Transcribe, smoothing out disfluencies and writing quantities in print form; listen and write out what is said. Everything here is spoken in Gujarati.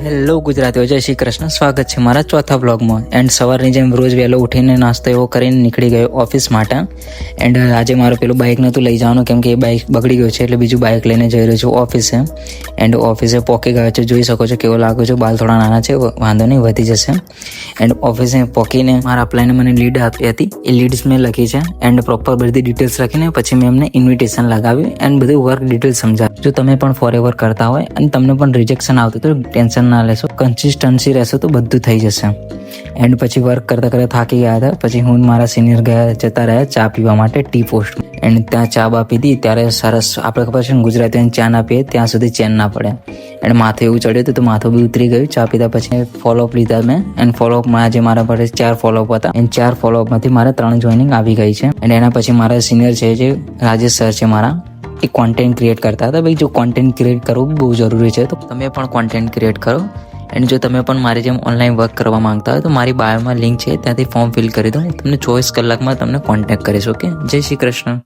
હેલો ગુજરાતીઓ, જય શ્રી કૃષ્ણ. સ્વાગત છે મારા ચોથા બ્લોગમાં. એન્ડ સવારની જેમ રોજ વહેલો ઉઠીને નાસ્તો એવો કરીને નીકળી ગયો ઓફિસ માટે. એન્ડ આજે મારું પેલું બાઇક નહોતું લઈ જવાનું કેમ કે એ બાઇક બગડી ગયું છે, એટલે બીજું બાઇક લઈને જઈ રહ્યો છું ઓફિસે. એન્ડ ઓફિસે પહોંચી ગયો છે, જોઈ શકો છો કેવો લાગુ છું. બાલ થોડા નાના છે, વાંધો નહીં, વધી જશે. એન્ડ ઓફિસે પહોંચીને મારા અપ્લાયને મને લીડ આપી હતી, એ લીડ્સ મેં લખી છે. એન્ડ પ્રોપર બધી ડિટેલ્સ લખીને પછી મેં એમને ઇન્વિટેશન લગાવ્યું એન્ડ બધું વર્ક ડિટેલ્સ સમજાવ્યું. જો તમે પણ ફોરએવર કરતા હોય અને તમને પણ રિજેક્શન આવતું તો ટેન્શન ના લેશો, કન્સિસ્ટન્સી રહેશો તો બધું થઈ જશે. એન્ડ પછી વર્ક કરતાં કરતાં થાકી ગયા હતા. પછી હું મારા સિનિયર જતા રહ્યા ચા પીવા માટે ટી પોસ્ટ. એન્ડ ત્યાં ચા બા પીધી ત્યારે સરસ, આપણે ખબર છે ને ગુજરાતીઓને ચા ના પીએ ત્યાં સુધી ચેન ના પડે. એન્ડ માથું એવું ચડ્યું હતું તો માથું બી ઉતરી ગયું. ચા પીધા પછી ફોલોઅપ લીધા મેં. એન્ડ ફોલોઅપમાં આજે મારા પાસે 4 ફોલોઅપ હતા. એન્ડ 4 ફોલોઅપમાંથી મારે 3 જોઈનિંગ આવી ગઈ છે. એન્ડ એના પછી મારા સિનિયર છે જે રાજેશ સર છે મારા, એ કોન્ટેન્ટ ક્રિએટ કરતા હતા. ભાઈ જો કોન્ટેન્ટ ક્રિએટ કરવું બહુ જરૂરી છે, તો તમે પણ કોન્ટેન્ટ ક્રિએટ કરો. એન્ડ જો તમે પણ મારી જેમ ઓનલાઈન વર્ક કરવા માંગતા હોય તો મારી બાયોમાં લિંક છે, ત્યાંથી ફોર્મ ફિલ કરી દો. હું તમને 24 કલાકમાં તમને કોન્ટેક્ટ કરીશ. ઓકે, જય શ્રી કૃષ્ણ.